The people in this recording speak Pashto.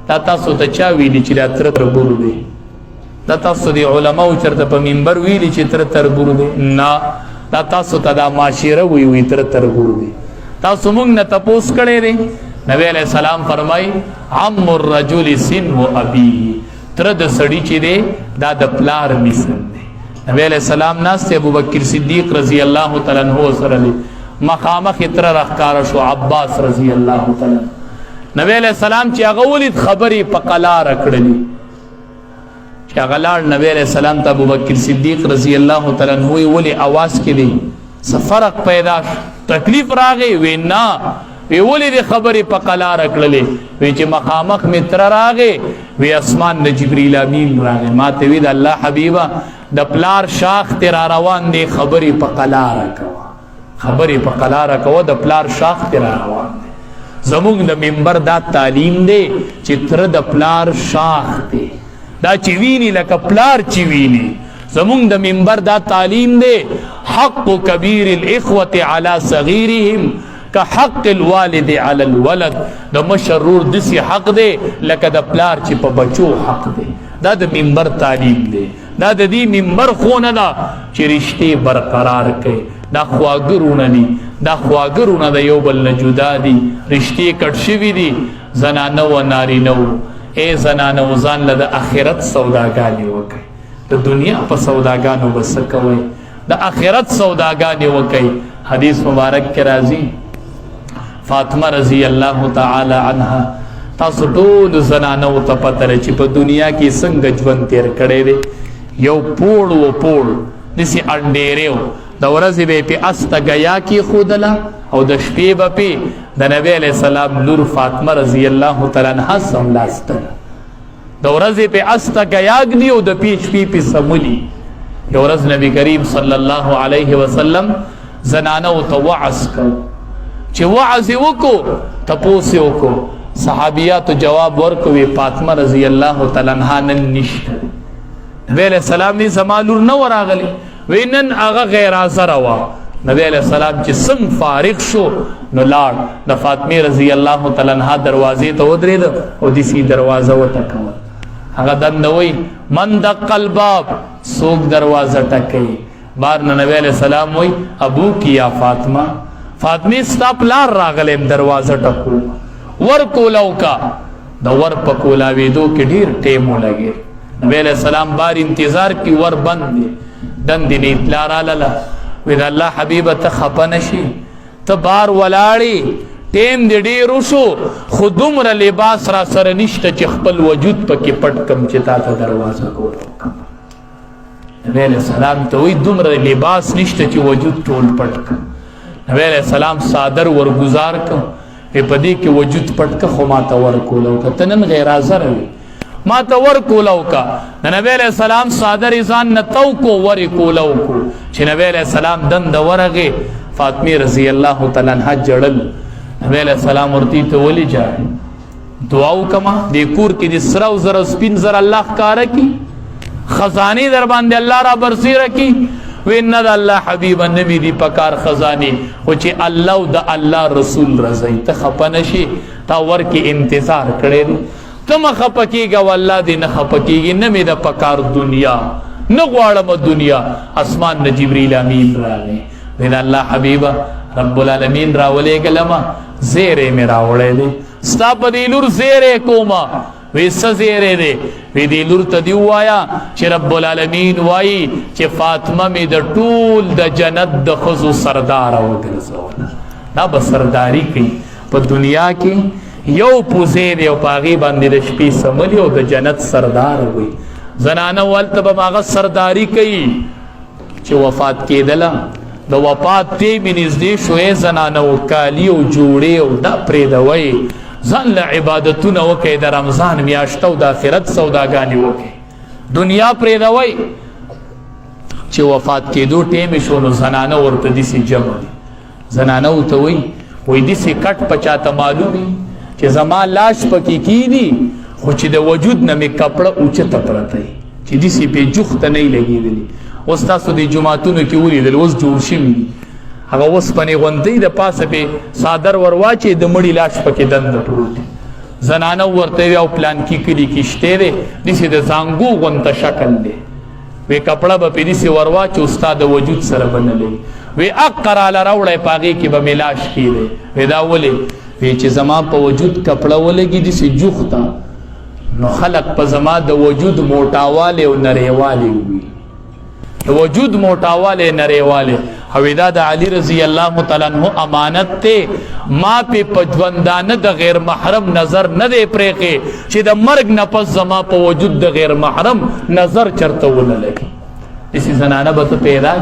دا تاسو ته چا ویلي چې دا تره تربور دی؟ دا تاسو د علماو چېرته په منبر ویلي چې تره تربور دی؟ نه، دا تاسو ته دا معاشره وی تره تربور دی. تاسو موږ نه تپوس کړی دی. نبی علیہ السلام فرمای عم الرجل سن و ابیه، تره د سړي چې دی دا د پلار مثل دی. نبی علیہ السلام ناست ابوبکر صدیق رضی الله تعالی عنہ سره دی، مخامخ تره راښکاره شو عباس رضی الله تعالی. نبی علیہ السلام چې هغه ولید خبرې په قلاره کړلې، چې هغه لاړ نبی علیہ السلام ته ابوبکر صدیق رضی الله تعالی عنہ ولې اواز کې دی څه فرق پیدا شو، تکلیف راغی؟ وی نه، وی ولې د خبرې په قلاره کړلې؟ وی چې مخامخ مې تره راغی، وی اسمان د جبریل امین راغی، ما ته وی د الله حبیبه د پلار شاخ ته را روان دی، خبرې په قلاره کوه، خبرې په قلاره کوه، د پلار شاخ ته را روان دی. زمونږ د منبر دا تعلیم دی چې تره د پلار شاخ دی، دا چې ویني لکه پلار چې ویني. زمونږ د منبر دا تعلیم دی حق کبیر الاخوة علی صغیرهم كحق الوالد على الولد. د مشرور دسی حق دی لکه د پلار چې په بچو حق دی. دا د منبر تعلیم دی. دا د دې منبر خونه ده چې رشتې برقرار کړي. دا خواږرونه دي، دا خواږرونه د یو بل نه جدا دي، رشتې کټ شوي دي. زنانه و نارینه و، ای زنانه و ځان له د آخرت سوداګانې وکړئ. د دنیا په سوداګانو به څه کوئ؟ د آخرت سوداګانې وکړئ. حدیث مبارک کې راځي فاطمه رضی الله تعالی عنها، تاسو ټول زنانو ته پته لري چې په دنیا کې څنګه ژوند تیر کړی دی. یو پوړ و پوړ داسې انډېری و، د ورځې به یې پې استه ګیا کېښودله او د شپې به پې د نبي علیه السلام لور فاطمه رضی الله تعالی عنها څملاستله. د ورځې پې استه ګیا ږدي او د شپې پې سملي. یو ورځ نبی کریم صلی الله علیه وسلم زنانو ته وعظ کو، چې وعظ یې وکړو تپوس یې وکړو. صحابیاتو جواب ورکوي فاطمه رضی الله تعالی عنها نن نشته. نبی علیہ السلام نی زما لور نه وراغلی، وی نن هغه غیر حاضره وه. نبی علیہ السلام چې څنګه فارغ شو نو لاړ د فاطمې رضی الله تعالی عنها دروازې ته ودرېده او داسې دروازه وټکوله. هغه دنده وی من دق الباب، څوک دروازه ټکوي؟ بار نه نبی علیہ السلام وی ابو کی یا فاطمه، فاطمه ستا پلار راغلی دروازه ټکو. ور کولاو کا، د ور په کولاوېدو کې ډېر ټیم ولګېد. نبی علیہ السلام بار انتظار کی، ور بند دی. دندې نه اطلاع رالاله، وی د الله حبیبه ته خفه نشي، ته بار ولاړې، ټیم دې ډېر وشو، خو دومره لباس را سره نشته چې خپل وجود پکې پټ کم چې تا ته دروازه کولاو. نبی علیہ السلام ته وی دومره لباس نشته چې وجود ټول پټ کم. نبی علیہ السلام صادر ورگزار کم، په دې کې وجود پټ که، خو ما ته ور کولاو که، ته نن غیر حاضر وي، ما ته ور کولاو کا. نبی علیہ السلام صادر ځان نه تو کو، ور کولاو کو. چې نبی علیہ السلام دنده ورغې، فاطمه رضی الله تعالی عنها جړل. نبی علیہ السلام ورته ته ولې جاړې؟ دعا وکما دې کور کې د سره او زر سپین زر الله ښکاره کړي، خزانې در باندې الله را برسېره کړي. وی نه د الله حبیبه نبی دی پکار خزانې، خو چې الله او د الله رسول رضی. ته خفه نشي، تا ورکې انتظار کړی دی، ته مه خفه کېږه، والله دې نه خفه کېږي. نه مې د پکار دنیا، نه غواړم دنیا. اسمان نه جبریل امین راغی، وی د الله حبیبه رب العالمین راولېږلمه، زیری مې راوړی دی، ستا په دې لور زیری کومه. وی څه زیری دی؟ وی دې لور ته دې ووایه چې رب العالمین وایي چې فاطمه مې د ټول د جنت د ښځو سرداره وګرځوله. دا به سرداري کوي په دنیا کې، یو پوزې دی او په هغې باندې د شپې سملي او د جنت سردار وي. زنانه هلته به هغه سرداري کوي. چې وفات کېدله، د وفات ټیم یې نږدې شوی، زنانه و کالي او جوړې او دا پرېږدوئ، ځان له عبادتونه وکئ، د رمضان میاشته او د آخرت سوداګانې وکئ، دنیا پرېږدوئ. چې وفات کېدو ټیم یې شو نو زنانه ورته داسې جمع دي. زنانه ورته وایي داسې کټ په چاته معلوم وي چې زما لاش پکې کېږي، خو چې د وجود نه مې کپړه اوچته پرته وي، چې داسې پې جوخته نه وي لګېدلي. اوس تاسو د جوماتونو کې ولیدل، اوس جوړ شوي دي، هغه اوسپنې غوندۍ د پاسه پې څادر ور واچوي، د مړي لاش پکې دنده پروت دی. زنانه ورته او پلان کی کلی کیشته ده دسی د زانګو غونته شکل ده وی کپڑا به پیدي سی وروا چې استاد وجود سره بنلې وی اقرا لراوړې پاګي کې به ملاش کیده وی دا ولې وی چې زما په وجود کپڑا ولګي دسی جوختا نو خلق په زما د وجود موټاواله او نریواله وي د وجود موټاواله نریواله او دا د علی رضی الله تعالی عنہ امانت ته ما په پجوندانه د غیر محرم نظر نه دی پرېږي چې د مرګ نه پس زما په وجود د غیر محرم نظر چرته ونه لګي اسی زنانه به پیدا